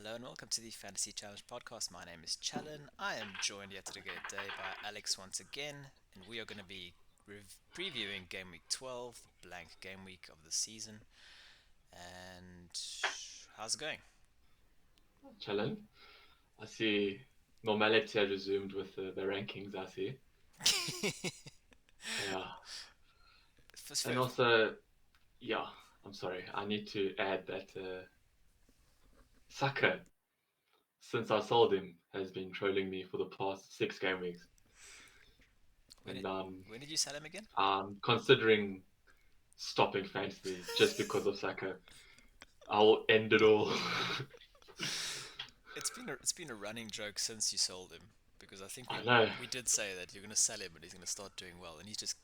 Hello and welcome to the Fantasy Challenge podcast. My name is Challen. I am joined yet today by Alex once again, and we are going to be previewing Game Week 12, the blank game week of the season. And how's it going? Challen. I see normality has resumed with the rankings, I see. Yeah. First, And also, yeah, I'm sorry. I need to add that Saka, since I sold him, has been trolling me for the past 6 game weeks. when And did, when did you sell him again? I'm considering stopping fantasy just because of Saka. I'll end it all. It's been a running joke since you sold him because I think we I know. we did say that you're going to sell him and he's going to start doing well, and he's just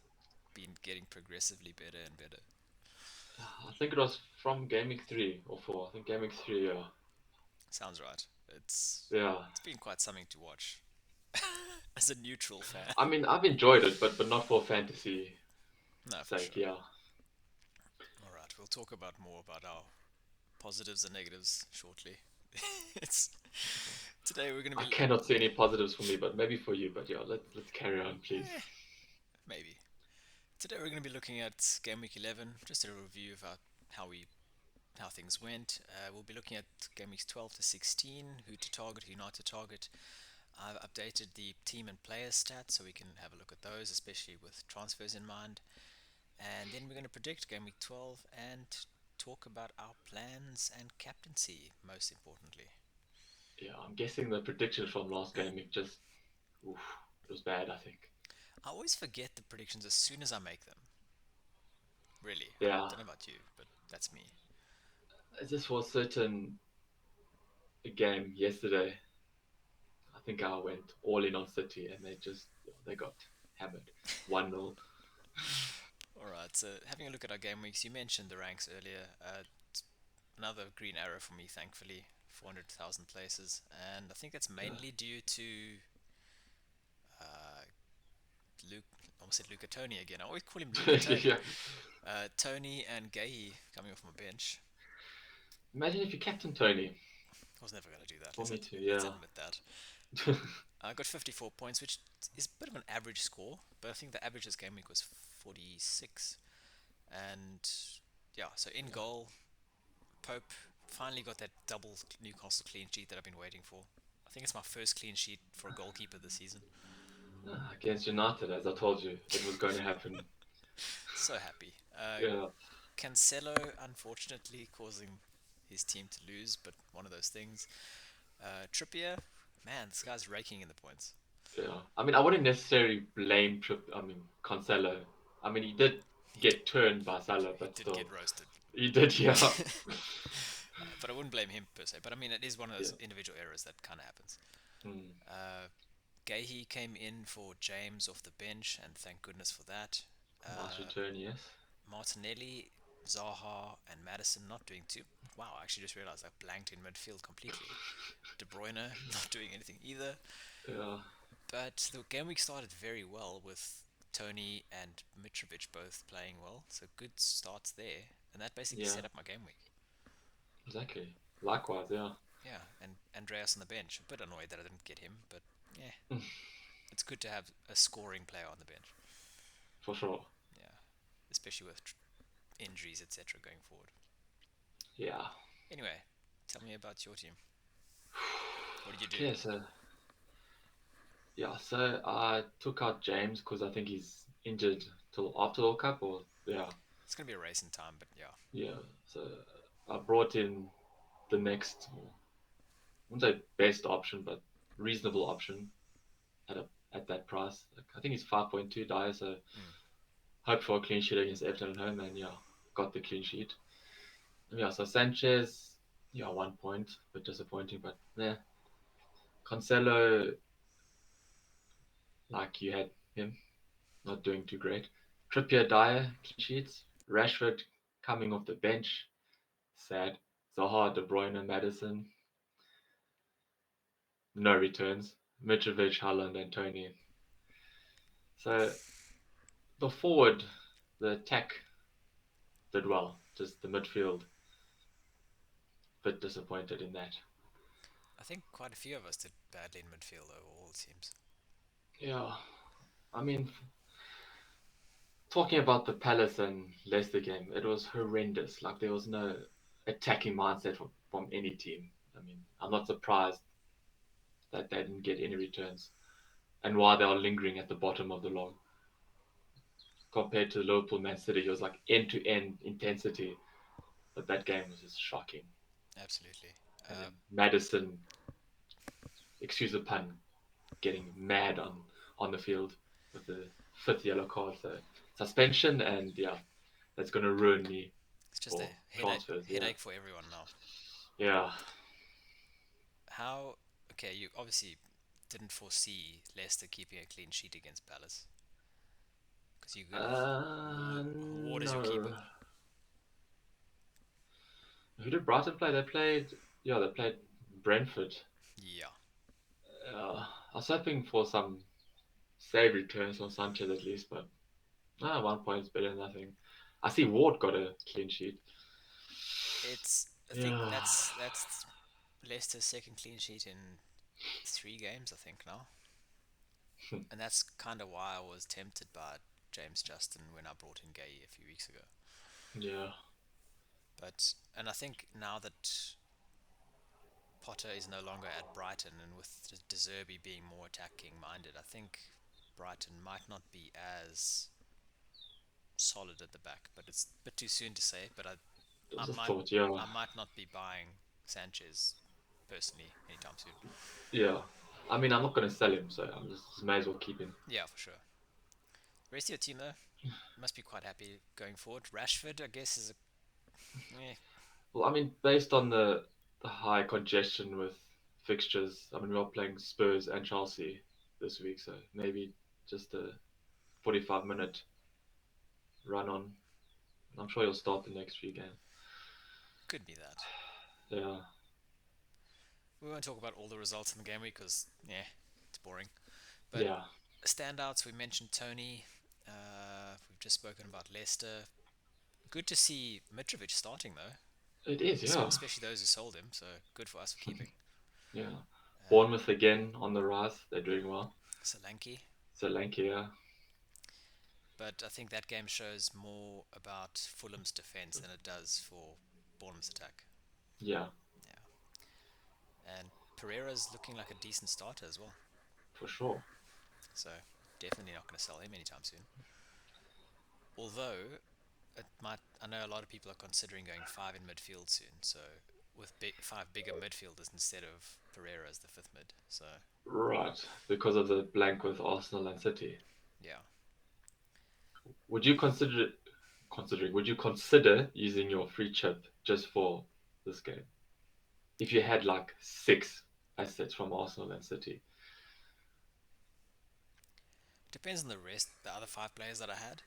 been getting progressively better and better. I think it was from game week 3 or 4. I think game week 3, yeah. Sounds right. It's Yeah. it's been quite something to watch as a neutral fan. I mean, I've enjoyed it, but not for fantasy No, for sake, sure. yeah. All right, we'll talk about more about our positives and negatives shortly. it's Today we're going to I be cannot see any positives for me, but maybe for you. But yeah, let's carry on, please. maybe today we're going to be looking at game week 11, just a review of how things went. We'll be looking at game weeks 12 to 16, who to target, who not to target. I've updated the team and player stats so we can have a look at those, especially with transfers in mind. And then we're going to predict game week 12 and talk about our plans and captaincy, most importantly. Yeah, I'm guessing the predictions from last game it just oof, it was bad. I think. I always forget the predictions as soon as I make them. Really. I Yeah, don't know about you, but that's me. this was certain a game yesterday. I think I went all in on City, and they got hammered, 1-0. Alright, so having a look at our game weeks, you mentioned the ranks earlier. Another green arrow for me, thankfully. 400,000 places. And I think that's Yeah, mainly due to uh, Luke. I almost said Luca Tony again. I always call him Luca Tony. yeah. Tony and Gahey coming off my bench. Imagine if you captain Tony. I was never going to do that. For me too. Let's Yeah. admit that. I got 54 points, which is a bit of an average score, but I think the average this game week was 46. And yeah, so in Yeah. goal, Pope finally got that double Newcastle clean sheet that I've been waiting for. I think it's my first clean sheet for a goalkeeper this season. Against United, as I told you, it was going to happen. So happy. Yeah. Cancelo, unfortunately, causing his team to lose, but one of those things. Trippier, man, this guy's raking in the points. Yeah, I mean, I wouldn't necessarily blame Cancelo. I mean, he did He did, get turned by Salah, he but did get still, roasted. he did. Yeah, But I wouldn't blame him per se. But I mean, it is one of yeah. those individual errors that kind of happens. Mm. Uh, Gahey came in for James off the bench, and thank goodness for that. Nice Uh, return, yes. Martinelli, Zaha, and Madison not doing too. Wow, I actually just realized I blanked in midfield completely. De Bruyne not doing anything either. Yeah, But the game week started very well with Tony and Mitrovic both playing well, so good starts there, and that basically yeah, set up my game week. exactly. Likewise, yeah. Yeah, and Andreas on the bench. A bit annoyed that I didn't get him, but yeah, Mm, it's good to have a scoring player on the bench. for sure. Yeah, especially with injuries, etc., going forward. Yeah. Anyway, tell me about your team. What did you do? Okay, so I took out James because I think he's injured till after the World Cup, or yeah, It's gonna be a race in time, but yeah. yeah. So I brought in the next, I wouldn't say best option, but reasonable option at a at that price. Like, I think he's 5.2 die, so Mm. hope for a clean sheet against Everton at home, and yeah, got the clean sheet. And yeah, so Sanchez, yeah, 1 point, bit disappointing, but yeah. Cancelo, like you had him, not doing too great. Trippier, Dyer, clean sheets. Rashford coming off the bench, sad. Zaha, De Bruyne, Madison, no returns. Mitrovic, Haaland, and Tony. So the forward, the attack did well. Just the midfield, bit disappointed in that. I think quite a few of us did badly in midfield overall, it seems. Yeah, I mean, talking about the Palace and Leicester game, it was horrendous. Like there was no attacking mindset from any team. I mean, I'm not surprised that they didn't get any returns and why they are lingering at the bottom of the log compared to Liverpool Man City. It was like end to end intensity, but that game was just shocking. Absolutely. And Uh, then Madison, excuse the pun, getting mad on the field with the fifth yellow card. So suspension, and yeah, that's gonna ruin me it's just a for transfers. Yeah, headache for everyone now. yeah. How? Okay, you obviously didn't foresee Leicester keeping a clean sheet against Palace because you got Ward as your keeper. No. Who did Brighton play? They played. Yeah, they played Brentford. Yeah, I was hoping for some save returns from Sanchez at least, but 1 point is better than nothing. I see Ward got a clean sheet. it's. I think Yeah, that's Leicester's second clean sheet in 3 games, I think now, and that's kind of why I was tempted by James Justin when I brought in Gay a few weeks ago. yeah. But and I think now that Potter is no longer at Brighton, and with De Zerbi being more attacking minded, I think Brighton might not be as solid at the back. But it's a bit too soon to say. But It I was a might, thought. Yeah, I might not be buying Sanchez personally anytime soon. yeah. I mean, I'm not gonna sell him, so I'm just may as well keep him. Yeah, for sure. The rest of your team though must be quite happy going forward. Rashford, I guess, is Well, I mean, based on the high congestion with fixtures, I mean, we are playing Spurs and Chelsea this week, so maybe just a 45-minute run on. I'm sure he'll start the next few games. could be that. Yeah, We won't talk about all the results in the game week because it's boring. But yeah. standouts, we mentioned Tony. We've just spoken about Leicester. Good to see Mitrovic starting though, It is, yeah. especially those who sold him. So good for us for keeping. Yeah. Uh, Bournemouth again on the rise. They're doing well. Solanke. Solanke, yeah. But I think that game shows more about Fulham's defence than it does for Bournemouth's attack. Yeah, Yeah. And Pereira's looking like a decent starter as well. for sure. So definitely not going to sell him anytime soon. Although it might, I know a lot of people are considering going five in midfield soon. So with five bigger midfielders instead of Pereira as the fifth mid. So Right, because of the blank with Arsenal and City. yeah. Would you would you consider using your free chip just for this game? If you had like six assets from Arsenal and City. Depends on the rest, the other five players that I had.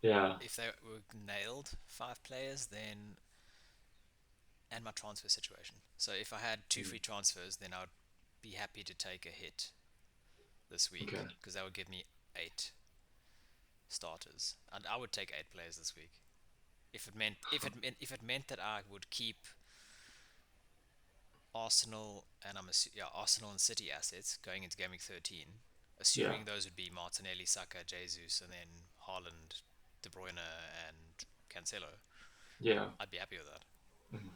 Yeah. If they were nailed five players, then and my transfer situation. So if I had two Mm, free transfers, then I would be happy to take a hit this okay. week because that would give me eight starters, and I would take eight players this week. If it meant that I would keep Arsenal and Arsenal and City assets going into Gaming 13, Yeah. assuming those would be Martinelli, Saka, Jesus, and then Haaland, De Bruyne, and Cancelo, Yeah. I'd be happy with that Mhm.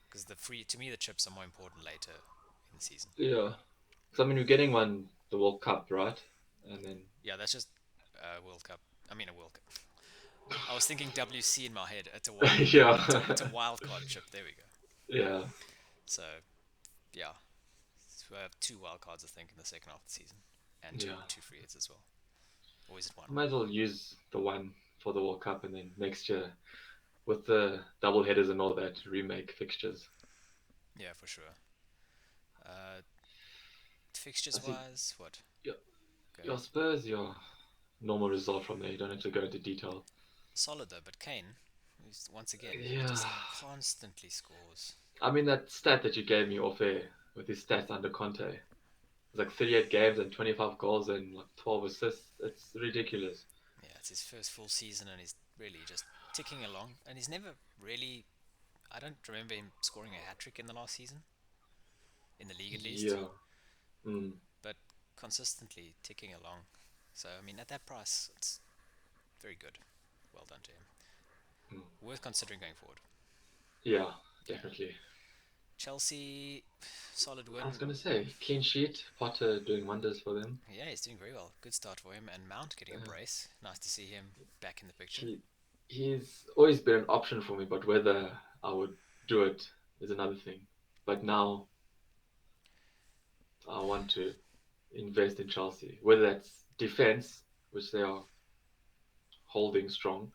because the free to me the chips are more important later in the season. Yeah. So I mean, we're getting one the World Cup, right? And then Yeah, that's just World Cup. I mean a World Cup. I was thinking WC in my head. It's a wild. It's a yeah, wild card chip. There we go. yeah, So yeah, so we have two wild cards I think in the second half of the season, and two yeah. two free hits as well. Or is it one? I might as well use the one for the World Cup, and then next year with the double headers and all that remake fixtures. Yeah, for sure. Uh, I fixtures see. wise, what? Your, Go your ahead. Spurs, your normal result from there. You don't have to go into detail. Solid though, but Kane, once again, he Yeah, just constantly scores. I mean that stat that you gave me off air with his stats under Conte. It's like 38 games and 25 goals and like 12 assists. It's ridiculous. Yeah, it's his first full season, and he's really just ticking along. And he's never really. I don't remember him scoring a hat trick in the last season. in the league at least, Yeah. Mm, but consistently ticking along. So I mean, at that price, it's very good. Well done to him. mm. Worth considering going forward. Yeah, Yeah. definitely. Chelsea, solid I was win. gonna say clean sheet. Potter doing wonders for them. Yeah, he's doing very well. Good start for him. And Mount getting a Uh, brace. Nice to see him back in the picture. he he's always been an option for me, but whether I would do it is another thing. But now I want to invest in Chelsea, whether that's defense, which they are holding strong,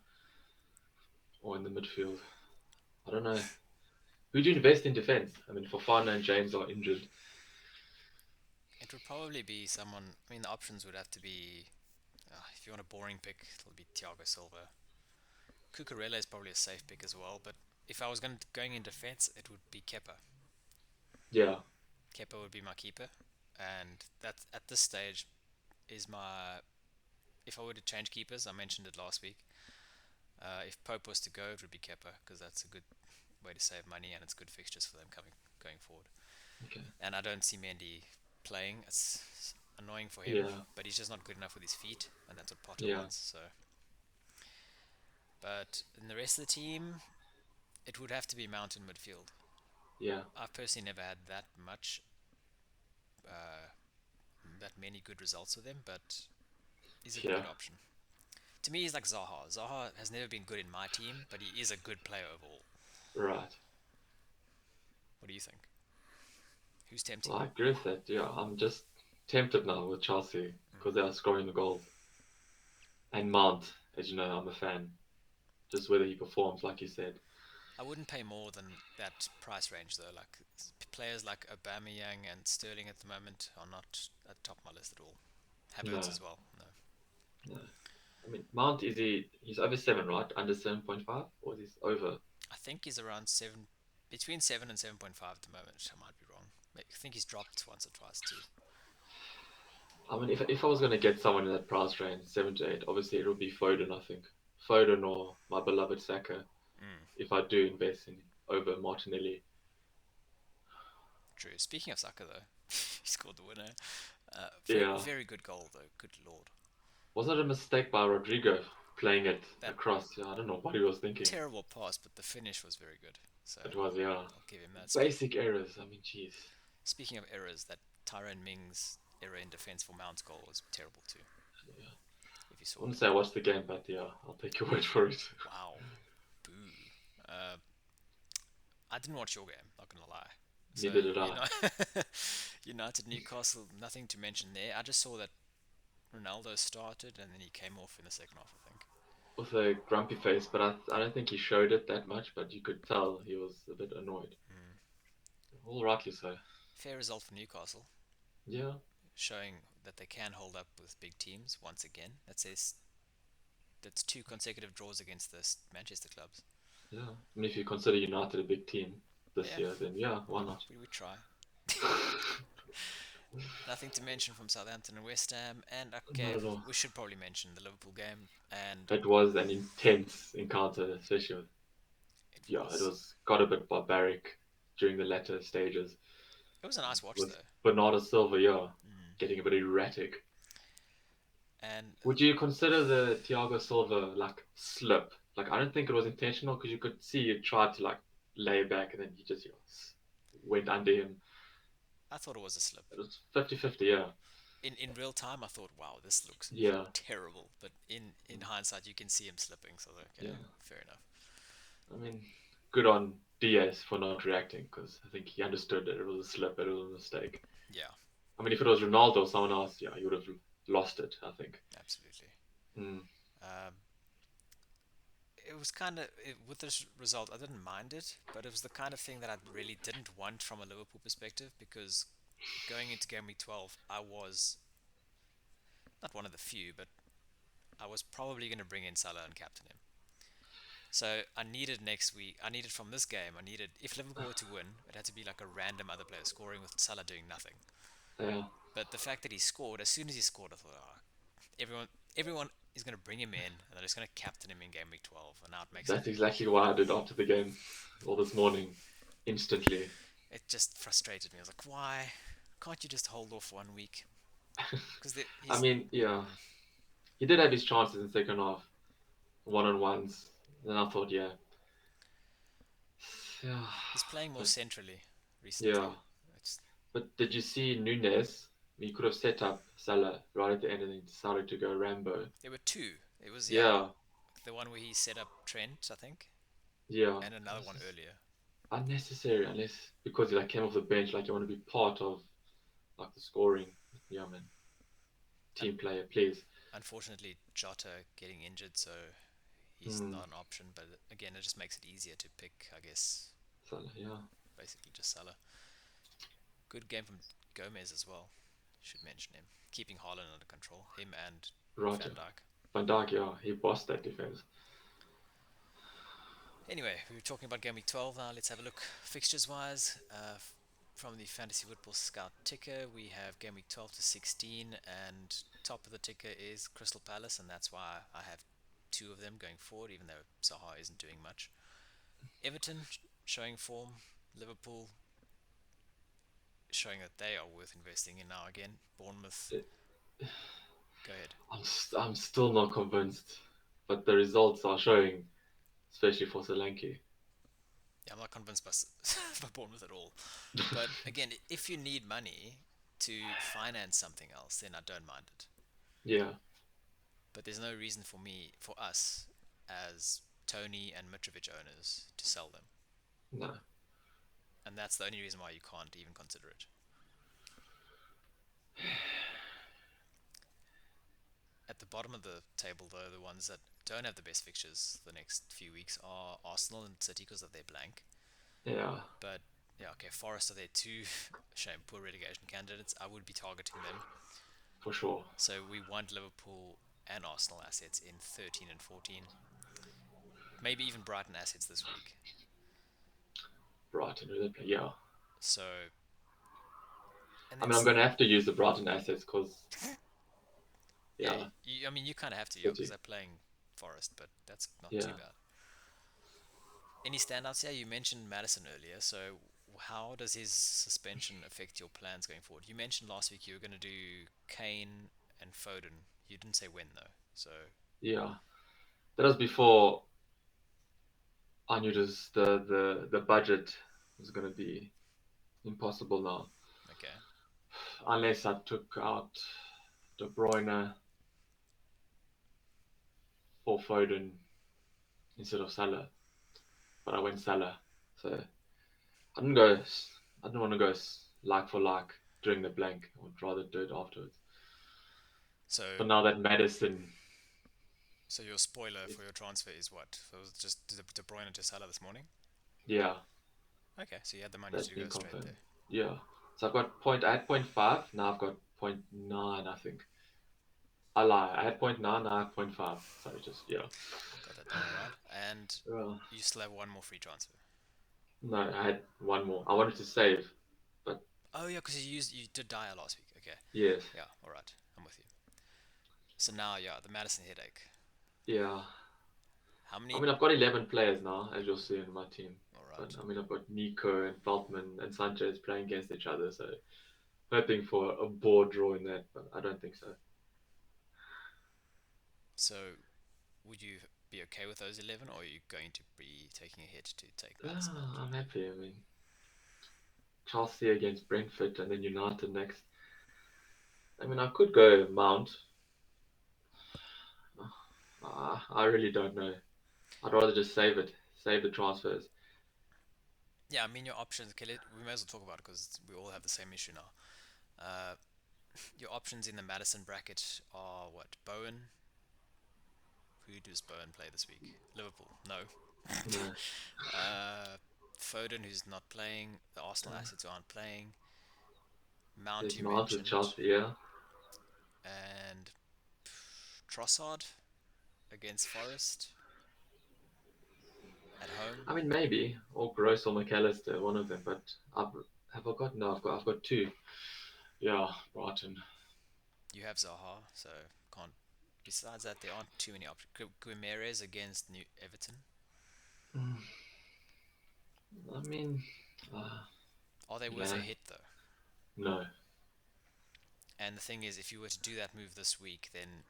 or in the midfield. I don't know. Who do you invest in defense? I mean, Fofana and James are injured. It would probably be someone. I mean, the options would have to be. If you want a boring pick, it'll be Thiago Silva. Cucurella is probably a safe pick as well. But if I was going in defense, it would be Kepa. Yeah, Kepa would be my keeper, and that at this stage is my. If I were to change keepers, I mentioned it last week. If Pope was to go, it would be Kepa because that's a good way to save money and it's good fixtures for them coming going forward. okay. And I don't see Mendy playing. It's annoying for him, Yeah, but he's just not good enough with his feet, and that's what Potter yeah, wants. So, but in the rest of the team, it would have to be Mount in midfield. yeah, I've personally never had uh, that many good results with him, but he's a yeah. good option. To me, he's like Zaha. Zaha has never been good in my team, but he is a good player overall. Right. What do you think? Who's tempting Well, I you? agree with that. Yeah, I'm just tempted now with Chelsea because they Mm. are scoring the goals. And Mount, as you know, I'm a fan. Just whether he performs, like you said. I wouldn't pay more than that price range though. Like players like Aubameyang and Sterling at the moment are not at top of my list at all. Havertz No, as well. No, no. I mean, Mount is he's over 7, right? Under 7.5, or is he over? I think he's around seven, between 7 and 7.5 at the moment. I might be wrong. I think he's dropped once or twice too. I mean, if I was going to get someone in that price range, 7 to 8, obviously it would be Foden, I think. Foden or my beloved Saka, Mm, if I do invest in over Martinelli. true. Speaking of Saka though, he scored the winner. Very Yeah. very good goal though. Good lord. Was it a mistake by Rodrigo playing it That across? Yeah, I don't know what he was thinking. terrible pass, but the finish was very good. So It was, yeah. I'll give him that. Basic errors. I mean, jeez. Speaking of errors, that Tyrone Mings error in defense for Mount's goal was terrible too. Yeah. If you I saw wouldn't it. say I watched the game, but yeah, I'll take your word for it. Wow. Boo. Uh, I didn't watch your game, not gonna lie. So, Neither did you I. know, United Newcastle, nothing to mention there. I just saw that Ronaldo started and then he came off in the second half, I think. With a grumpy face, but I don't think he showed it that much, but you could tell he was a bit annoyed. Mm. All rightly so. Fair result for Newcastle, Yeah, showing that they can hold up with big teams once again. That's two consecutive draws against the Manchester clubs. yeah. I mean, if you consider United a big team this Yeah, year, then yeah, why not? we try. Nothing to mention from Southampton and West Ham. And Not okay, at all. we should probably mention the Liverpool game. And It was an intense encounter, especially with, it yeah, it was was got a bit barbaric during the latter stages it was a nice watch with though. Bernardo Silva, yeah, Mm. getting a bit erratic. And Would you consider the Thiago Silva like slip? Like I don't think it was intentional because you could see he tried to like lay back and then he just went under him. I thought it was a slip. It was 50-50, yeah. In real time, I thought, wow, this looks Yeah. terrible. But in hindsight, you can see him slipping. So okay, Yeah. fair enough. I mean, good on Diaz for not reacting because I think he understood that it was a slip, it was a mistake. Yeah, I mean, if it was Ronaldo or someone else, yeah, he would have lost it, I think. absolutely. Mm, Um, it was kind of with this result, I didn't mind it, but it was the kind of thing that I really didn't want from a Liverpool perspective because going into game week 12, I was not one of the few, but I was probably going to bring in Salah and captain him. So I needed next week. I needed from this game. I needed if Liverpool were to win, it had to be like a random other player scoring with Salah doing nothing. yeah, But the fact that he scored, as soon as he scored, I thought, oh, everyone is going to bring him in, and they're just going to captain him in game week 12, and now it makes it. that's exactly what I did after the game all this morning, instantly. It just frustrated me. I was like, why can't you just hold off 1 week? Because I he's mean, yeah, he did have his chances in second half, one on ones. Then I thought, yeah, yeah, he's playing more but centrally recently. yeah. It's But did you see Nunes? He could have set up Salah right at the end and then decided to go Rambo. There were two. It was Yeah, the one where he set up Trent, I think, yeah. and It another was one just earlier. unnecessary unless because he like came off the bench, like you want to be part of like the scoring. Yeah, man. Un- Team player, please. Unfortunately, Jota getting injured, so he's Hmm. not an option. But again, it just makes it easier to pick, I guess, Salah, yeah. basically just Salah. Good game from Gomez as well. Should mention him. Keeping Haaland under control. Him and Right, yeah. Van Dijk. Van Dijk, yeah, he bossed that defense. Anyway, we were talking about game week 12 now. Let's have a look fixtures wise. From the Fantasy Football Scout ticker, we have game week 12 to 16, and top of the ticker is Crystal Palace, and that's why I have two of them going forward, even though Zaha isn't doing much. Everton showing form, Liverpool showing that they are worth investing in now again. Bournemouth, It, go ahead. I'm still not convinced, but the results are showing, especially for Solanke. Yeah, I'm not convinced by, by Bournemouth at all. But again, if you need money to finance something else, then I don't mind it. Yeah, But there's no reason for me, for us, as Tony and Mitrovic owners, to sell them. no, And that's the only reason why you can't even consider it. At the bottom of the table, though, the ones that don't have the best fixtures the next few weeks are Arsenal and City because of their blank. yeah, But yeah, okay, Forest are there too. Shame, poor relegation candidates. I would be targeting them. for sure. So we want Liverpool and Arsenal assets in 13 and 14. Maybe even Brighton assets this week. Brighton, really, yeah. So, and I then mean, I'm going to have to use the Brighton assets because, yeah, yeah, I mean, you kind of have to, yeah, because City, they're playing Forest, but that's not too yeah, bad. Any standouts here? You mentioned Madison earlier, so how does his suspension affect your plans going forward? You mentioned last week you were going to do Kane and Foden. You didn't say when though, so yeah. That was before I knew this, the budget was going to be impossible now, okay. unless I took out De Bruyne or Foden instead of Salah. But I went Salah, so I didn't go. I didn't want to go like for like during the blank. I would rather do it afterwards. So, But now that Madison so your spoiler is, for your transfer is what? So it was just De Bruyne to Salah this morning. yeah, Okay, so you had the money that's to been go straight confirmed. there. Yeah, so I've got point. I had point 0.5. Now I've got point 0.9. I think I lie. I had point 0.9. Now I have point 0.5. Sorry, just yeah. Got that down right. And Well, you still have one more free transfer. no, I had one more. I wanted to save, but Oh yeah, because you did Dyer last week. Okay, yes, yeah, all right, I'm with you. So now, yeah, the Madison headache. yeah. How I many? mean, I've got 11 players now, as you'll see in my team. All But right. I mean, I've got Nico and Veltman and Sanchez playing against each other, so hoping for a board draw in that, but I don't think so. So would you be okay with those 11, or are you going to be taking a hit to take Madison Ah, out? I'm happy. I mean, Chelsea against Brentford and then United next. I mean, I could go Mount. I really don't know. I'd rather just save it, save the transfers. Yeah, I mean your options. Okay, we may as well talk about it because we all have the same issue now. Uh, your options in the Madison bracket are what? Bowen. Who does Bowen play this week? Liverpool. No. No, uh, Foden, who's not playing. The Arsenal uh, assets who aren't playing. Mount, there's you Mount with mentioned, Chelsea, yeah. and Trossard against Forest at home. I mean, maybe or Gross or McAllister, one of them. But I've, have I got? No, I've got two. Yeah, Brighton. You have Zaha, so can't. Besides that, there aren't too many options. Guimarães against New Everton. Mm, I mean, uh, Are they worth a Yeah, hit though? no. And the thing is, if you were to do that move this week, then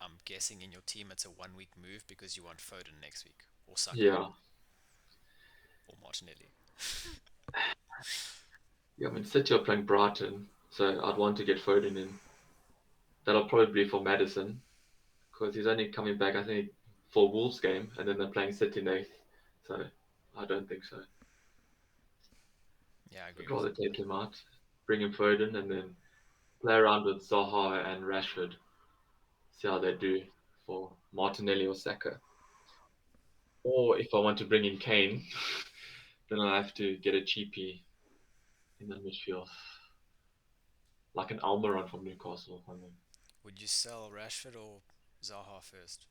I'm guessing in your team it's a 1 week move because you want Foden next week, or Saka, Yeah. or Martinelli. Yeah, I mean, City are playing Brighton, so I'd want to get Foden in. That'll probably be for Madison, because he's only coming back, I think, for Wolves game, and then they're playing City next. So I don't think so. Yeah, I I'd agree with rather it. take him out, bring in Foden, and then play around with Zaha and Rashford. See how they do for Martinelli or Saka. Or if I want to bring in Kane, then I have to get a cheapie in the midfield, like an Almiron from Newcastle or something. Would you sell Rashford or Zaha first,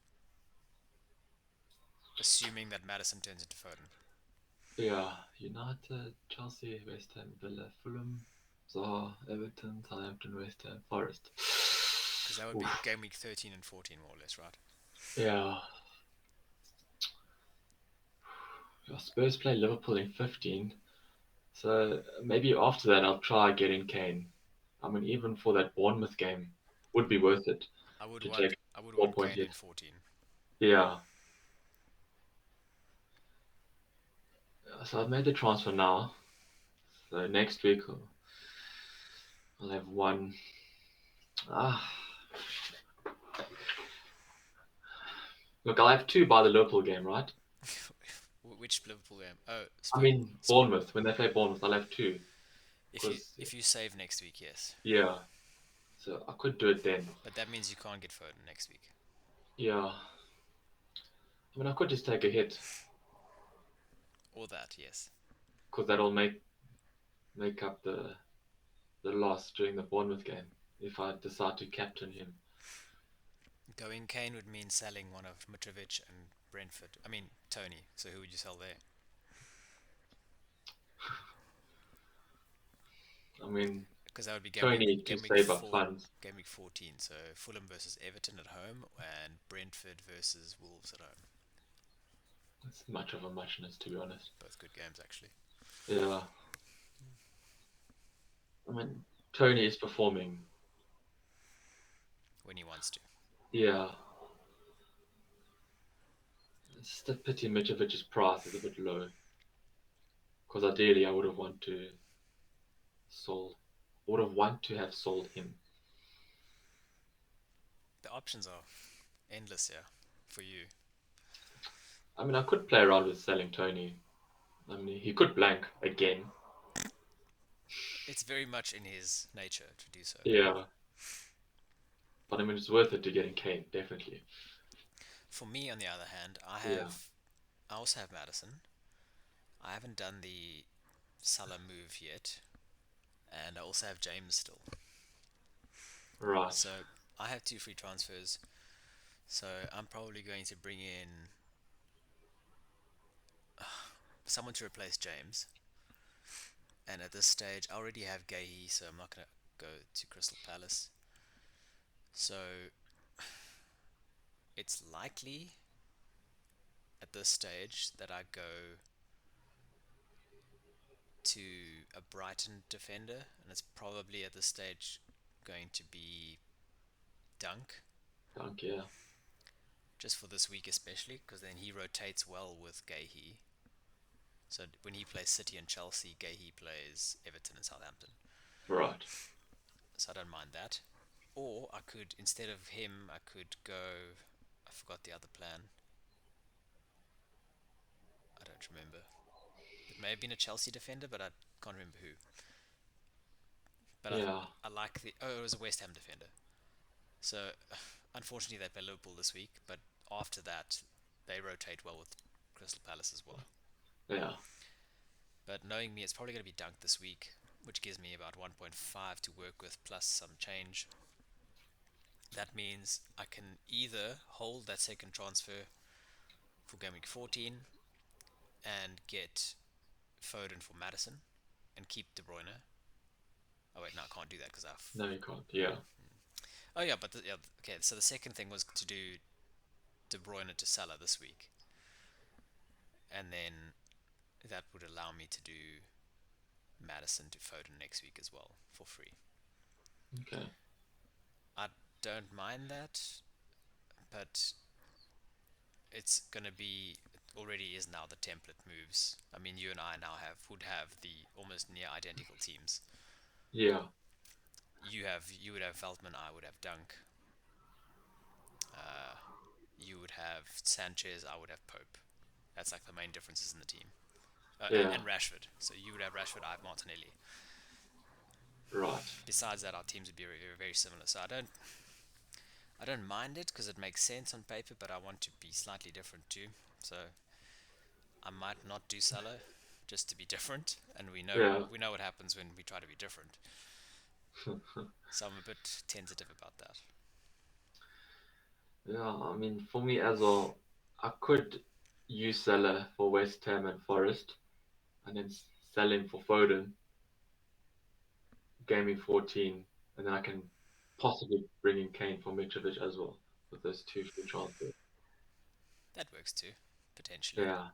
assuming that Madison turns into Foden? Yeah, United, Chelsea, West Ham, Villa, Fulham, Zaha, Everton, Southampton, West Ham, Forest. Because that would be Oof. game week 13 and 14, more or less, right? Yeah, Spurs play Liverpool in 15, so maybe after that I'll try getting Kane. I mean, even for that Bournemouth game, would be worth it I would to want take I would want 4 point Kane in hit. 14. Yeah, so I've made the transfer now. So next week I'll have one. Ah, look, I'll have two by the Liverpool game, right? Which Liverpool game? Oh, I mean, speak. Bournemouth. When they play Bournemouth, I'll have two. If you Because, if you save next week, yes, yeah, so I could do it then. but that means you can't get Foden next week, Yeah, I mean, I could just take a hit or that, yes. because that'll make up the loss during the Bournemouth game if I decide to captain him. Going Kane would mean selling one of Mitrovic and Brentford. I mean Tony. So who would you sell there? I mean, Because that would be Tony to save up funds. game week 14. So Fulham versus Everton at home, and Brentford versus Wolves at home. It's much of a muchness, to be honest. Both good games actually, Yeah, I mean, Tony is performing. when he wants to. Yeah, it's just a pity Mitrovic's price is a bit low. Because ideally, I would have wanted to sold, would have want to have sold him. The options are endless here for you. I mean, I could play around with selling Tony. I mean, he could blank again. It's very much in his nature to do so. Yeah, but I mean, it's worth it to get in Kane, definitely. For me, on the other hand, Yeah, I also have Madison. I haven't done the Salah move yet, and I also have James still. right. So I have two free transfers. So I'm probably going to bring in someone to replace James. And at this stage, I already have Gahey, so I'm not going to go to Crystal Palace. So it's likely at this stage that I go to a Brighton defender, and it's probably at this stage going to be Dunk, Dunk, yeah. just for this week especially, because then he rotates well with Gahey. So when he plays City and Chelsea, Gahey plays Everton and Southampton. Right. So I don't mind that. Or I could, instead of him, I could go. I forgot the other plan. I don't remember. It may have been a Chelsea defender, but I can't remember who. But Yeah, I like the. Oh, it was a West Ham defender. So unfortunately, they play Liverpool this week, but after that, they rotate well with Crystal Palace as well. yeah. But knowing me, it's probably going to be Dunk this week, which gives me about 1.5 to work with plus some change. That means I can either hold that second transfer for game week 14 and get Foden for Madison and keep De Bruyne. Oh wait, no, I can't do that because I've. No, you can't. Yeah, Oh yeah, but yeah, okay. So the second thing was to do De Bruyne to Salah this week, and then that would allow me to do Madison to Foden next week as well for free. Okay. I don't mind that, but it's gonna be already is now the template moves. I mean, you and I now would have the almost near identical teams. Yeah. You would have Veltman, I would have Dunk. Uh, you would have Sanchez, I would have Pope. That's like the main differences in the team. Yeah. And Rashford. So you would have Rashford, I have Martinelli. Right. Besides that, our teams would be very, very similar. So I don't mind it because it makes sense on paper, but I want to be slightly different too. So I might not do Salah just to be different, and we know Yeah. we know what happens when we try to be different. So I'm a bit tentative about that. Yeah. I mean, for me as well, I could use Salah for West Ham and Forest, and then sell him for Foden, gaming 14, and then I can possibly bring in Kane for Mitrovic as well with those two free transfers. That works too, potentially. Yeah.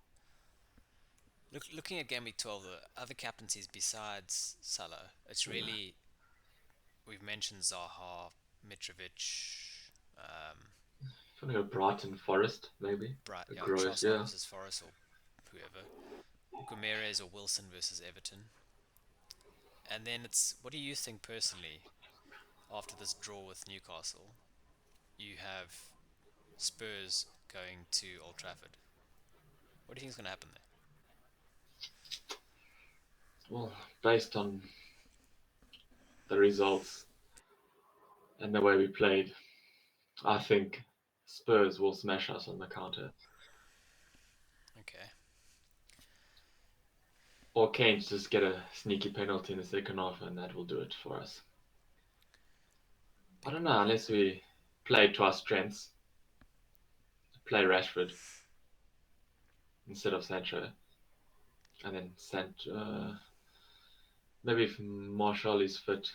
Looking at game week 12, the other captaincies besides Salah, it's Yeah. really we've mentioned Zaha, Mitrovic, um, If you want to go Brighton Forest, maybe. A Yeah, Gross, Trossard yeah. versus Forest or whoever, Guimaraes or Wilson versus Everton, and then it's what do you think personally after this draw with Newcastle? You have Spurs going to Old Trafford. What do you think is going to happen there? Well, based on the results and the way we played, I think Spurs will smash us on the counter. Okay, Or Kane just get a sneaky penalty in the second half, and that will do it for us. I big don't know, unless we play to our strengths, play Rashford instead of Sancho, and then maybe if Marshall is fit,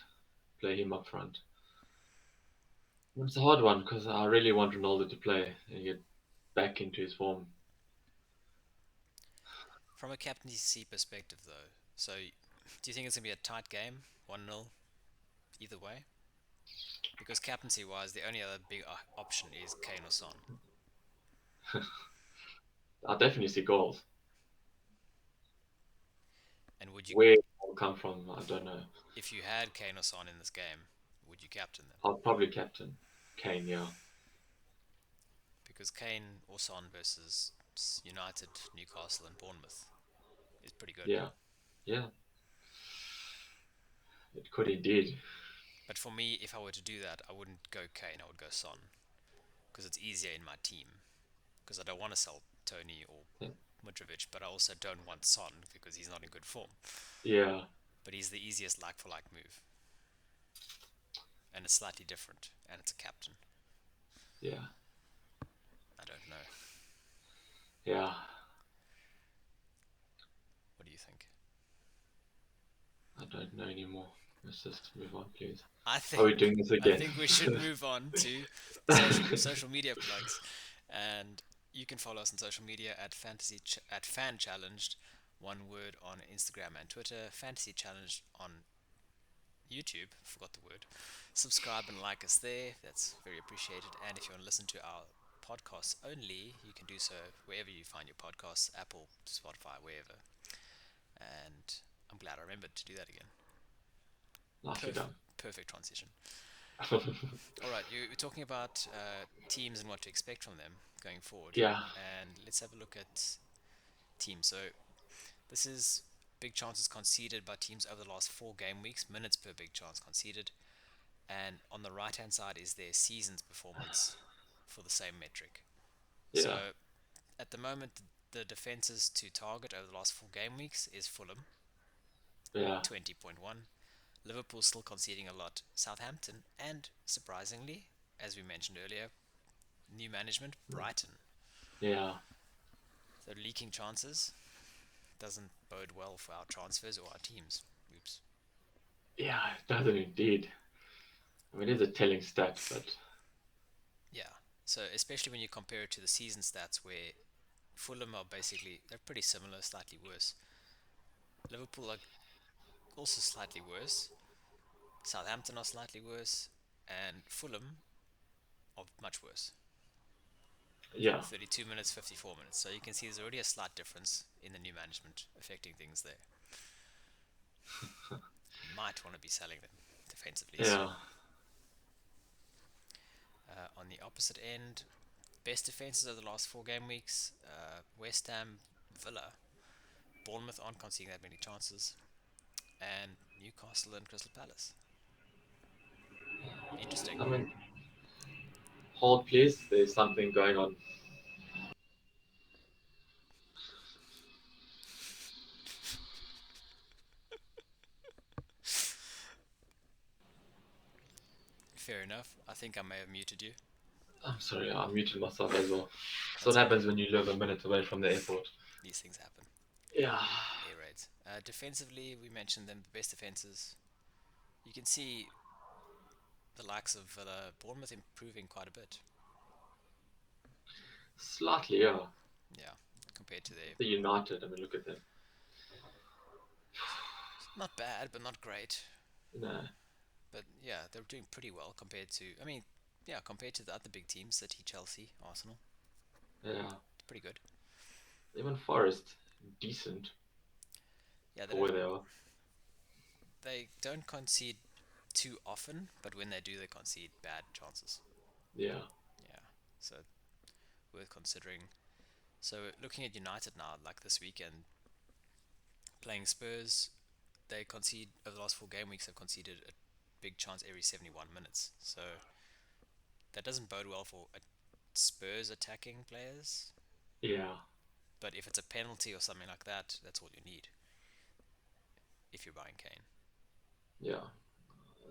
play him up front. It's a hard one because I really want Ronaldo to play and get back into his form. from a captaincy perspective though. So, do you think it's going to be a tight game, 1-0 either way? Because captaincy wise, the only other big option is Kane or Son. I definitely see goals. And would you, Where it will come from, I don't know. if you had Kane or Son in this game, would you captain them? I'll probably captain Kane, yeah. Because Kane or Son versus United, Newcastle, and Bournemouth is pretty good. Yeah, yeah, it could indeed. But for me, if I were to do that, I wouldn't go Kane, I would go Son. Because it's easier in my team. Because I don't want to sell Tony or Mitrovic, but I also don't want Son because he's not in good form. Yeah, But he's the easiest like for like move. And it's slightly different. And it's a captain. yeah, I don't know. yeah. What do you think? I don't know anymore. Let's just move on, please. I Are we think doing this I again? think we should move on to social media plugs, and you can follow us on social media at at Fan Challenged, one word on Instagram and Twitter. Fantasy Challenged on YouTube. Forgot the word. Subscribe and like us there. That's very appreciated. And if you want to listen to our podcasts only, you can do so wherever you find your podcasts, Apple, Spotify, wherever. And I'm glad I remembered to do that again. Nicely Perfect, done. perfect transition. All right, you're talking about teams and what to expect from them going forward, Yeah, and let's have a look at teams. So this is big chances conceded by teams over the last 4 game weeks, minutes per big chance conceded, and on the right hand side is their season's performance for the same metric. So yeah, at the moment, the defenses to target over the last 4 game weeks is Fulham, yeah. 20.1. Liverpool still conceding a lot. Southampton, and surprisingly, as we mentioned earlier, new management, Brighton. Yeah, So leaking chances doesn't bode well for our transfers or our teams. Oops. yeah, it doesn't indeed. I mean, it's a telling stat, but Yeah. So especially when you compare it to the season stats where Fulham are basically they're pretty similar, slightly worse. Liverpool are also slightly worse. Southampton are slightly worse, and Fulham are much worse. Yeah. 32 minutes, 54 minutes. So you can see there's already a slight difference in the new management affecting things there. You might want to be selling them defensively soon. Yeah. On the opposite end, best defenses of the last 4 game weeks: West Ham, Villa, Bournemouth aren't conceding that many chances, and Newcastle and Crystal Palace. Interesting. I mean, hold please. There's something going on. Fair enough. I think I may have muted you. I'm sorry, I muted myself as well. So That's what okay. happens when you live a minute away from the airport? These things happen. Yeah. Air raids. Defensively, we mentioned them. The best defenses. You can see the likes of Bournemouth improving quite a bit. Slightly, yeah. Yeah, compared to their The United, I mean, look at them. not bad, but not great. No. But yeah, they're doing pretty well compared to. I mean, yeah, compared to the other big teams, City, Chelsea, Arsenal, Yeah. it's pretty good. Even Forest, decent Yeah, for where they are. they don't concede too often, but when they do, they concede bad chances. Yeah. Yeah, so worth considering. So looking at United now, like this weekend, playing Spurs, they concede over the last 4 game weeks. Have conceded a big chance every 71 minutes. So that doesn't bode well for Spurs attacking players. Yeah. But if it's a penalty or something like that, that's all you need if you're buying Kane. Yeah.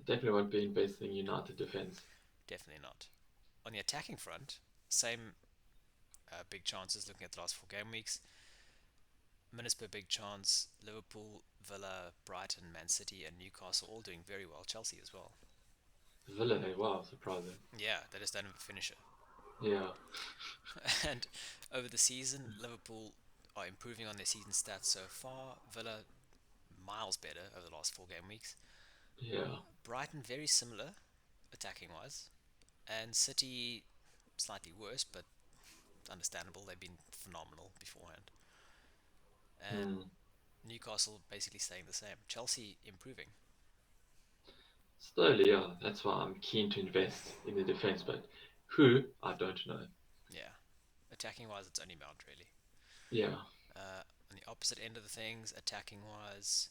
Definitely won't be investing in United defense. Definitely not. On the attacking front, same big chances looking at the last 4 game weeks. Minutes per big chance, Liverpool, Villa, Brighton, Man City, and Newcastle all doing very well. Chelsea as well. Villa, wow, surprising. Yeah, they just don't have a finisher. Yeah. And over the season, Liverpool are improving on their season stats so far. Villa, miles better over the last 4 game weeks. Yeah. Brighton, very similar attacking wise. And City, slightly worse, but understandable. They've been phenomenal beforehand. And Hmm. Newcastle basically staying the same. Chelsea improving. Slowly, yeah. That's why I'm keen to invest in the defense, but who, I don't know. Yeah. Attacking wise, it's only Mount, really. Yeah. On the opposite end of the things, attacking wise,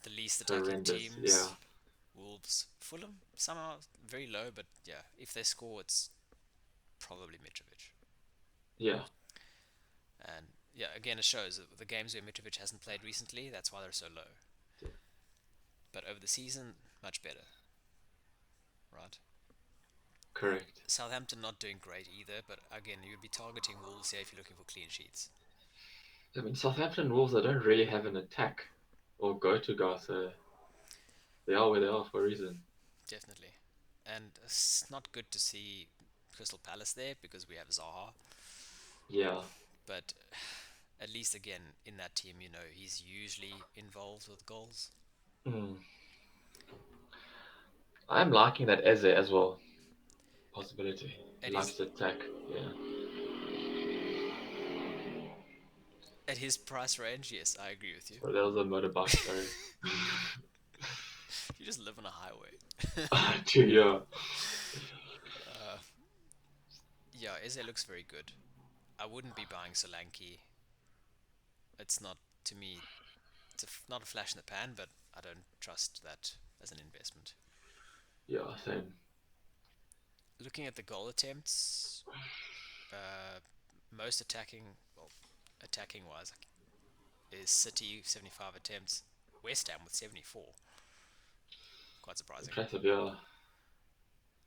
the least attacking Horrendous. Yeah. teams, Wolves, Fulham, somehow very low, but yeah, if they score, it's probably Mitrovic. Yeah. And yeah, again, it shows that the games where Mitrovic hasn't played recently, that's why they're so low. But over the season, much better, right? Correct. Southampton not doing great either, but again, you'd be targeting Wolves here if you're looking for clean sheets. I mean, Southampton Wolves, they don't really have an attack or go-to guy, so they are where they are for a reason. Definitely. And it's not good to see Crystal Palace there because we have Zaha, Yeah. but at least again in that team, he's usually involved with goals. Mm. I'm liking that Eze as well. Possibility. He At likes his to attack. Yeah. at his price range, yes, I agree with you. So that was a motorbike, sorry. You just live on a highway. Yeah. uh, yeah, Eze looks very good. I wouldn't be buying Solanke. It's not to me. It's not a flash in the pan, but I don't trust that as an investment. Yeah, same. Looking at the goal attempts, uh, most well, attacking wise, is City 75 attempts, West Ham with 74. Quite surprising. Impressive, yeah.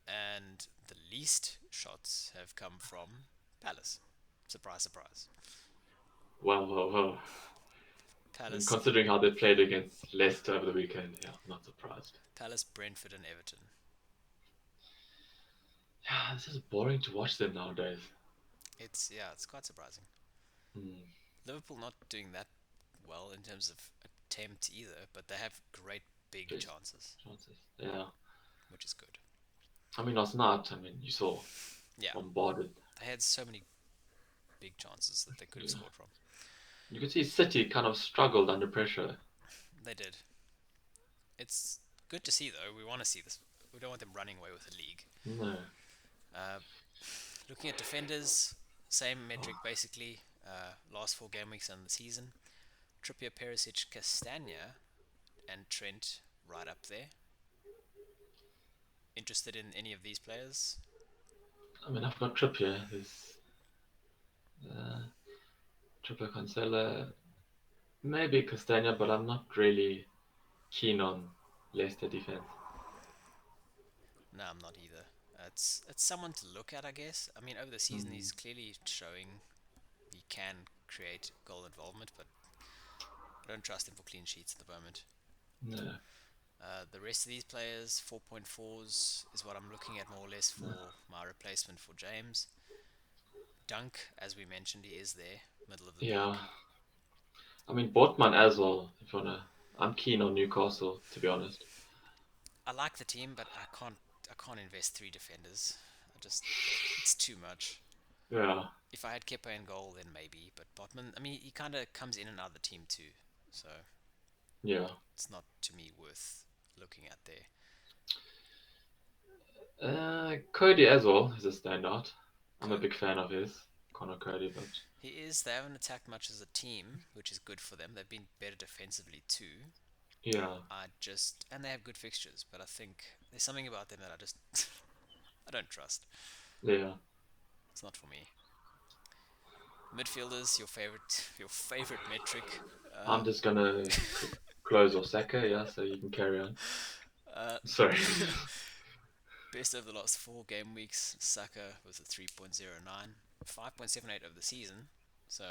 And the least shots have come from Palace. Surprise, surprise. Wow, wow, wow. And Palace, considering how they played against Leicester over the weekend, yeah, I'm not surprised. Palace, Brentford, and Everton. Yeah, this is boring to watch them nowadays. It's quite surprising. Hmm. Liverpool not doing that well in terms of tempt either, but they have great big Best chances, chances. Yeah. which is good. I mean, last night, I mean, you saw Yeah, bombarded. they had so many big chances that they could have Yeah. scored from. You could see City kind of struggled under pressure. They did. It's good to see though. We want to see this. We don't want them running away with the league. No. Uh, Looking at defenders, same metric basically. Last 4 game weeks in the season. Trippier, Perisic, Castagna, and Trent right up there. Interested in any of these players? I mean, I've got Trippier. There's uh, Trippier, Cancelo, maybe Castagna, but I'm not really keen on Leicester defense. No, I'm not either. It's someone to look at, I guess. I mean, over the season, Mm, he's clearly showing he can create goal involvement, but I don't trust him for clean sheets at the moment. no, The rest of these players, 4.4s is what I'm looking at more or less no. for my replacement for James. Dunk, as we mentioned, he is there, middle of the Yeah, pack. I mean Botman as well. If you wanna, I'm keen on Newcastle to be honest. I like the team, but I can't invest 3 defenders. I just it's too much. Yeah, If I had Kepa in goal, then maybe. But Botman, I mean, he kind of comes in and out of the team too, so yeah. it's not to me worth looking at there. Cody as well is a standout. I'm a Co- big fan of his, Connor Cody, but he is. They haven't attacked much as a team, which is good for them. They've been better defensively too. yeah, And they have good fixtures, but I think there's something about them that I just I don't trust. yeah. It's not for me. Midfielders, your favorite metric. I'm just gonna close Osaka, yeah, so you can carry on. Uh, Sorry. Best over the last 4 game weeks, Saka was a 3.09, 5.78 over the season. So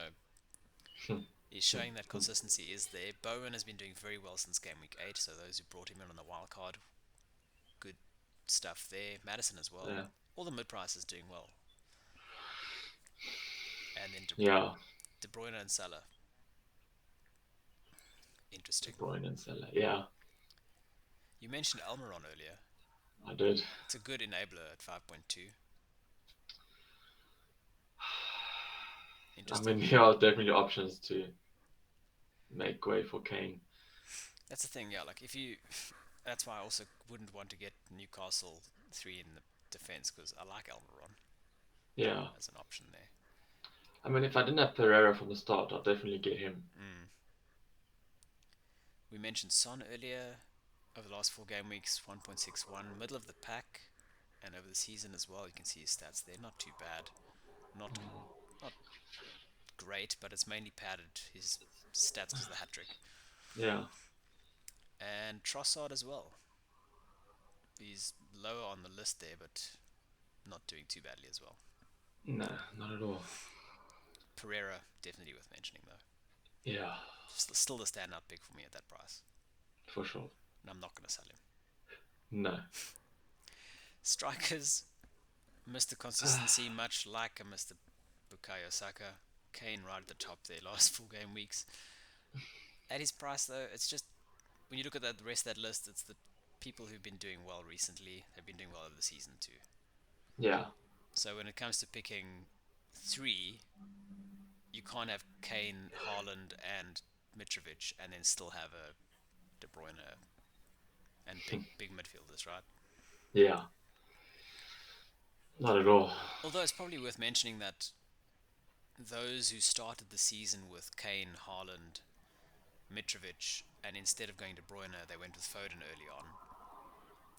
he's showing that consistency is there. Bowen has been doing very well since game week 8, so those who brought him in on the wild card, good stuff there. Madison as well. Yeah, All the mid prices doing well. And then yeah. De Bruyne and Salah. De Interesting. Bruyne and Salah. Yeah, You mentioned Almiron earlier. I did. It's a good enabler at 5.2. I Interested? mean, there are definitely options to make way for Kane. That's the thing, yeah. Like if you, that's why I also wouldn't want to get Newcastle 3 in the defense because I like Almiron Yeah. as an option there. I mean, if I didn't have Pereira from the start, I'd definitely get him. Mm. We mentioned Son earlier. Over the last 4 game weeks, 1.61, middle of the pack, and over the season as well. You can see his stats there. Not too bad. Not not great, but it's mainly padded his stats because of the hat trick. Yeah. And Trossard as well. He's lower on the list there, but not doing too badly as well. No, not at all. Pereira definitely worth mentioning though. Yeah, Still the standout pick for me at that price, for sure. and I'm not going to sell him. No. Strikers, Mr. Consistency, much like a Mr. Bukayo Saka. Kane right at the top there, last 4 game weeks. At his price though, it's just when you look at the rest of that list, it's the people who've been doing well recently. They've been doing well over the season too. Yeah. So when it comes to picking 3, you can't have Kane, Haaland, and Mitrovic, and then still have a De Bruyne and big midfielders, right? Yeah. Not at all. Although it's probably worth mentioning that those who started the season with Kane, Haaland, Mitrovic, and instead of going to Bruyne, they went with Foden early on.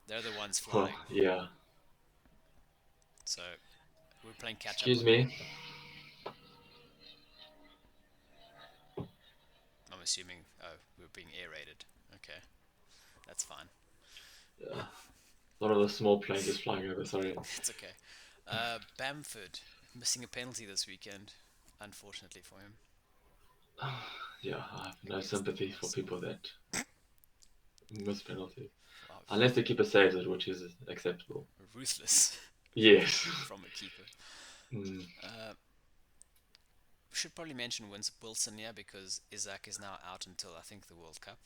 They're the ones Oh, flying. yeah. So we're playing catch up Excuse on them. me. I'm assuming. Oh, we're being aerated. Okay, that's fine. Yeah. A lot of the small planes just flying over. Sorry. It's okay. Bamford missing a penalty this weekend, unfortunately for him Yeah, I have no against the sympathy for Wolves. people that miss penalties. Wow, Unless the keeper saves it, which is acceptable. ruthless Yes. from a keeper. Mm, Uh, We should probably mention Wilson here because Isaac is now out until I think the World Cup.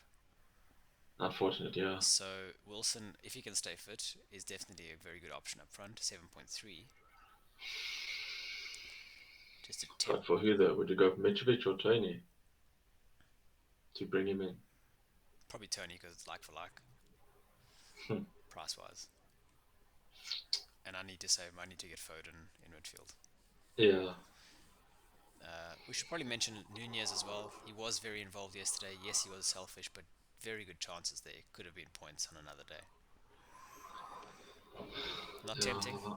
Unfortunate, yeah. So Wilson, if he can stay fit, is definitely a very good option up front. 7.3, just to tempt. But for who though? Would you go for Mitrovic or Tony to bring him in? Probably Tony because it's like for like, price wise. And I need to save money to get Foden in midfield. Yeah, We should probably mention Nunez as well. He was very involved yesterday. Yes, he was selfish, but very good chances there. Could have been points on another day. Not tempting. yeah.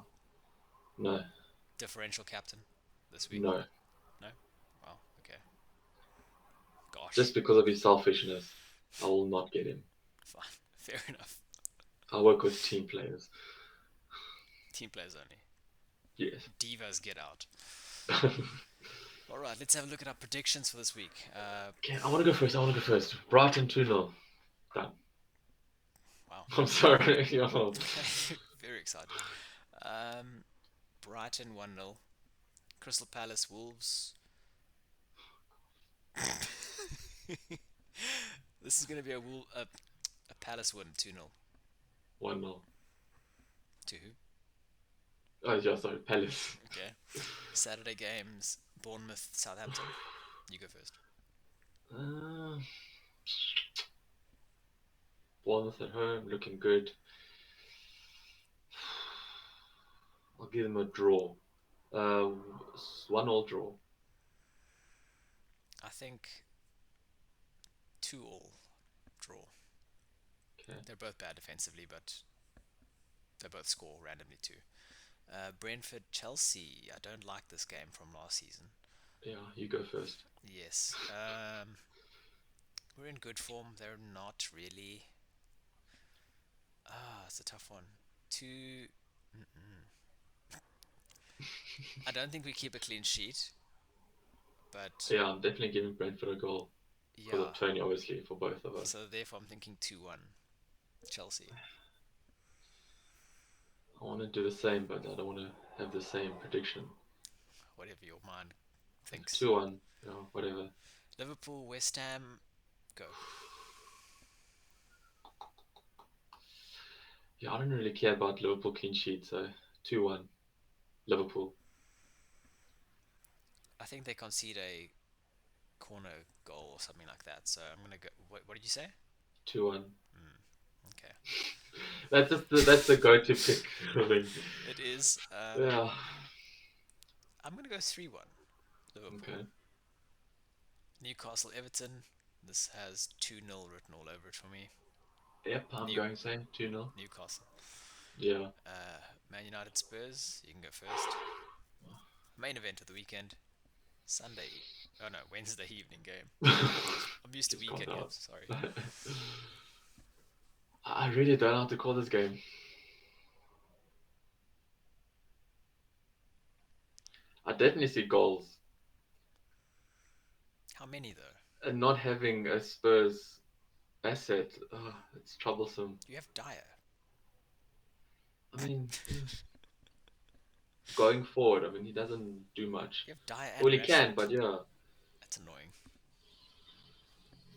No, Differential captain this week. no. No? Well, okay. Gosh. Just because of his selfishness, I will not get him. Fine. Fair enough. I work with team players. Team players only. Yes. Divas get out. Okay, All right, let's have a look at our predictions for this week. I want to go first. I want to go first. Brighton 2-0. Done. Wow. I'm sorry. Yo. Okay. Very excited. Um, Brighton 1-0. Crystal Palace Wolves. This is going to be a Palace win 2-0. 1-0. To who? Oh, yeah, sorry. Palace. Okay. Saturday games Bournemouth Southampton. You go first. Uh, Bournemouth at home, looking good. I'll give them a draw. Uh, 1-all draw. I think 2-all draw. Okay. They're both bad defensively, but they both score randomly too. Brentford Chelsea. I don't like this game from last season. Yeah, you go first. Yes. We're in good form. They're not really. It's a tough one. Two. I don't think we keep a clean sheet, but Yeah, I'm definitely giving Brentford a goal because yeah. of Tony, obviously, for both of us. So therefore, I'm thinking 2-1 Chelsea. I want to do the same, but I don't want to have the same prediction. Whatever your mind thinks. 2-1, you know, whatever. Liverpool West Ham. Go. Yeah, I don't really care about Liverpool clean sheet, so 2-1, Liverpool. I think they concede a corner goal or something like that. So I'm gonna go. What did you say? 2-1. Okay. That's the go-to pick. I mean, It is. yeah. I'm gonna go 3-1 Liverpool. Okay. Newcastle Everton. This has 2-0 written all over it for me. Yep, I'm New going same 2-0. Newcastle. Yeah. Man United Spurs. You can go first. Main event of the weekend. Sunday. Oh no, Wednesday evening game. I'm used to Just calm weekend down. games. Sorry. I really don't know how to call this game. I definitely see goals. How many though? And not having a Spurs asset, it's troublesome. You have Dyer. I mean, going forward, I mean, he doesn't do much. You have Dyer and Well, he can, Rashford. but yeah, That's annoying.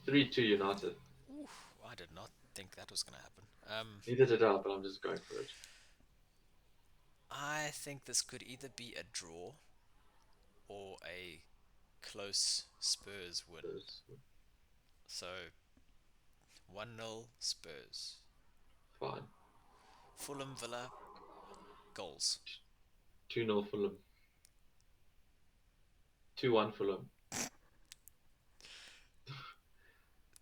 3-2 United. Oof, I did not think that was gonna happen. Neither did I, but I'm just going for it. I think this could either be a draw or a close Spurs win. Spurs, So 1-0 Spurs. fine. Fulham Villa goals. 2-0 Fulham. 2-1 Fulham.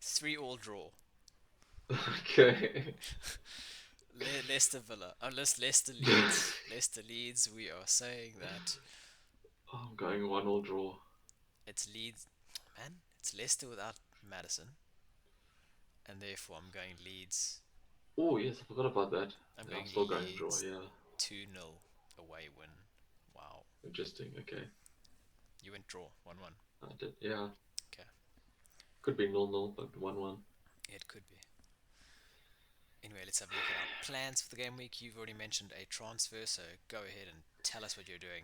3-all draw. Okay. Leicester Villa. Unless Leicester Leeds. Leicester Leeds. We are saying that I'm going 1-all draw. it's Leeds. Man, it's Leicester without Madison, and therefore I'm going Leeds. Oh, yes, I forgot about that. I'm Yeah, going I'm still going draw, Leeds yeah. 2-0 away win. Wow. Interesting, okay. You went draw 1-1. I did, yeah. Okay. Could be 0-0, but 1-1. It could be. Anyway, let's have a look at our plans for the game week. You've already mentioned a transfer, so go ahead and tell us what you're doing.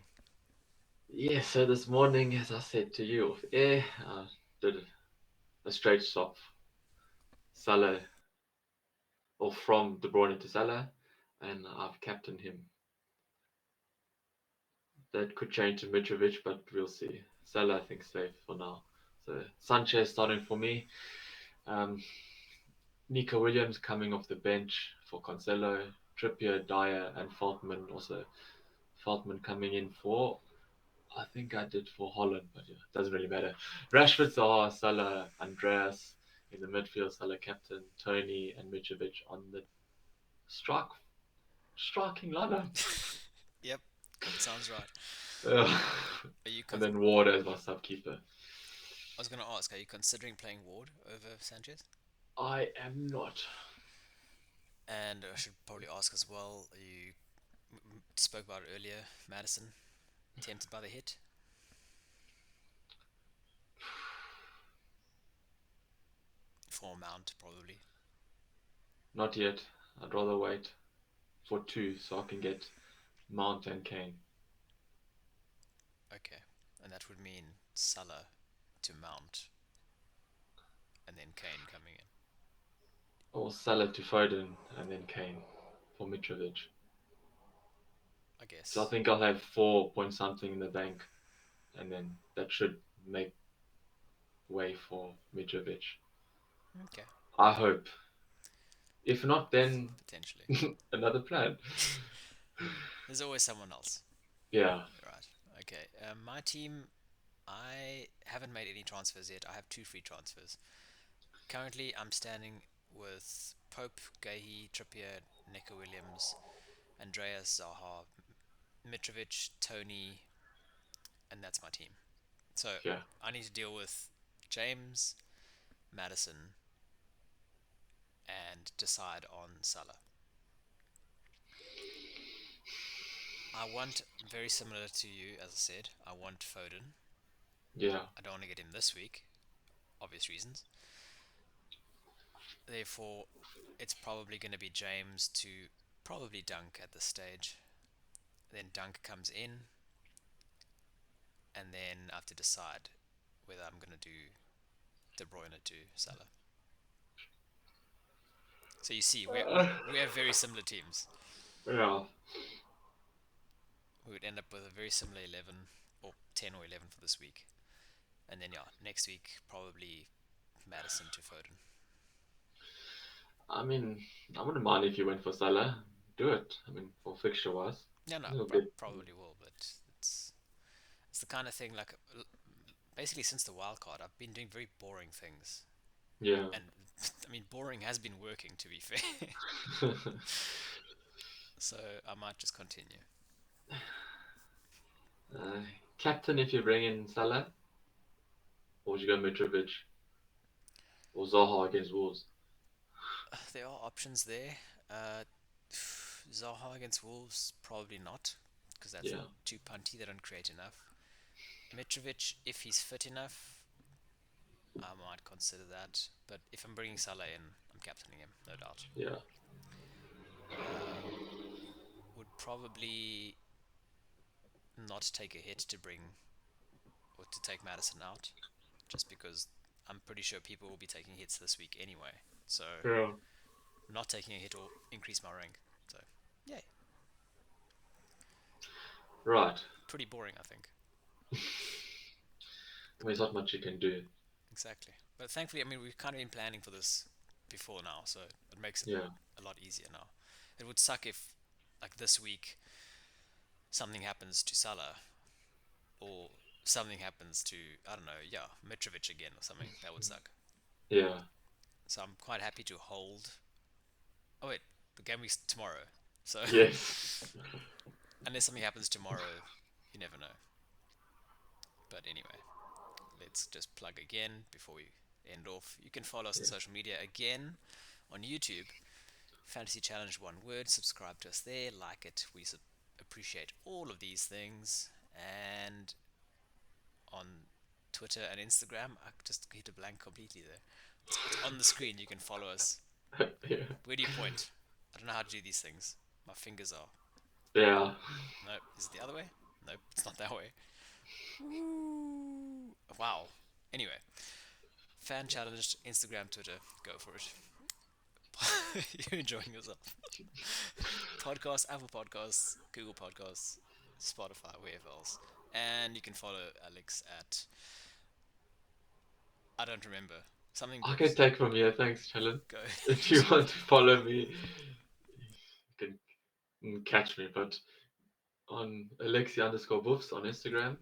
Yeah, so this morning, as I said to you off air, I did a straight swap Salah or from De Bruyne to Salah, and I've captained him. That could change to Mitrovic, but we'll see. Salah, I think, safe for now. So Sanchez starting for me. Um, Nico Williams coming off the bench for Cancelo. Trippier, Dyer, and Feltman also. Feltman coming in for, I think I did for Holland, but yeah, it doesn't really matter. Rashford, Zaha, Salah, Andreas in the midfield, Salah captain, Tony and Mitrovic on the strike striking lineup. Yep, that sounds right. Uh, Are you? and then Ward as my subkeeper. I was going to ask, are you considering playing Ward over Sanchez? I am not. And I should probably ask as well. You spoke about it earlier, Madison. Tempted by the hit for Mount, probably. Not yet. I'd rather wait for two so I can get Mount and Kane. Okay, and that would mean Salah to Mount, and then Kane coming in. Or Salah to Foden and then Kane for Mitrovic. I So I guess. think I'll have 4 point something in the bank, and then that should make way for Mitrovic. Okay, I hope. If not, then potentially. another plan. There's always someone else. Yeah, Right. Okay. My team, I haven't made any transfers yet. I have two free transfers. Currently, I'm standing with Pope, Gahey, Trippier, Nico Williams, Andreas, Zaha, Mitrovic, Tony, and that's my team. So yeah. I need to deal with James, Madison, and decide on Salah. I want very similar to you, as I said. I want Foden. Yeah. I don't want to get him this week, obvious reasons. Therefore, it's probably going to be James to probably Dunk at this stage. Then Dunk comes in, and then I have to decide whether I'm going to do De Bruyne to Salah. So you see, Uh, we have very similar teams. yeah. We would end up with a very similar 11 or 10 or 11 for this week. And then, yeah, next week, probably Madison to Foden. I mean, I wouldn't mind if you went for Salah. Do it. I mean, for fixture wise, Yeah, no, you'll get. probably will, but it's the kind of thing like basically since the wild card, I've been doing very boring things, Yeah. and I mean boring has been working to be fair. So I might just continue. uh, Captain, if you bring in Salah, or would you go Mitrovic or Zaha against Wolves? There are options there. Uh, Zaha against Wolves, probably not, because that's Yeah. too punty. They don't create enough. Mitrovic, if he's fit enough, I might consider that. But if I'm bringing Salah in, I'm captaining him, no doubt. Yeah. Um, would probably not take a hit to bring or to take Madison out, just because I'm pretty sure people will be taking hits this week anyway. So Yeah. not taking a hit will increase my rank. So yeah, Right. pretty boring, I think. I mean, there's not much you can do. Exactly. But thankfully, I mean, we've kind of been planning for this before now, so it makes it Yeah. a lot easier now. It would suck if, like this week, something happens to Salah or something happens to, I don't know, yeah, Mitrovic again or something. That would suck. Yeah. So I'm quite happy to hold. Oh wait, the game week's tomorrow. So Yes. unless something happens tomorrow, you never know. But anyway, let's just plug again before we end off. You can follow us on Yeah. social media again on YouTube. Fantasy Challenge, one word. Subscribe to us there, like it. We appreciate all of these things. And on Twitter and Instagram, I just hit a blank completely there. It's on the screen. You can follow us. Yeah. Where do you point? I don't know how to do these things. My fingers are. Yeah. Nope. Is it the other way? Nope. It's not that way. Ooh. Wow. Anyway, fan challenge, Instagram, Twitter, go for it. You're enjoying yourself. Podcasts, Apple Podcasts, Google Podcasts, Spotify, wherever else. And you can follow Alex at, I don't remember, something I can books. take from here. Thanks, Challen. Go. If you want to follow me, you can catch me, but on Alexi_Wolfs on Instagram.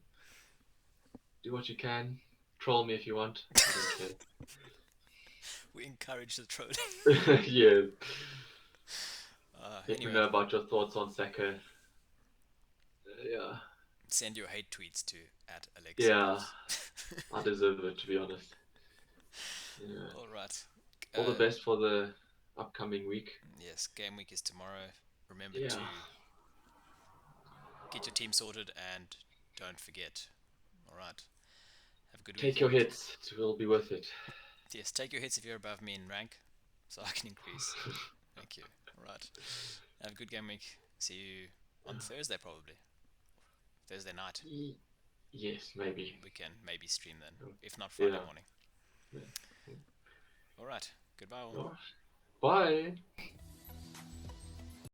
Do what you can. Troll me if you want. I don't care. We encourage the trolling. Yeah. Let me Anyway, know about your thoughts on Saka. Yeah. send your hate tweets to at Alexi Yeah. Wolves. I deserve it, to be honest. Yeah. All right. All the Uh, best for the upcoming week. yes, game week is tomorrow. Remember Yeah. to get your team sorted and don't forget. All right. Have a good Take your weekend. hits. It will be worth it. Yes, take your hits if you're above me in rank, so I can increase. Thank you. All right. Have a good game week. See you on Thursday, probably. Thursday night. Yes, maybe. We can maybe stream then. If not, Friday Yeah. morning. All right. Goodbye, all. Yeah. Bye.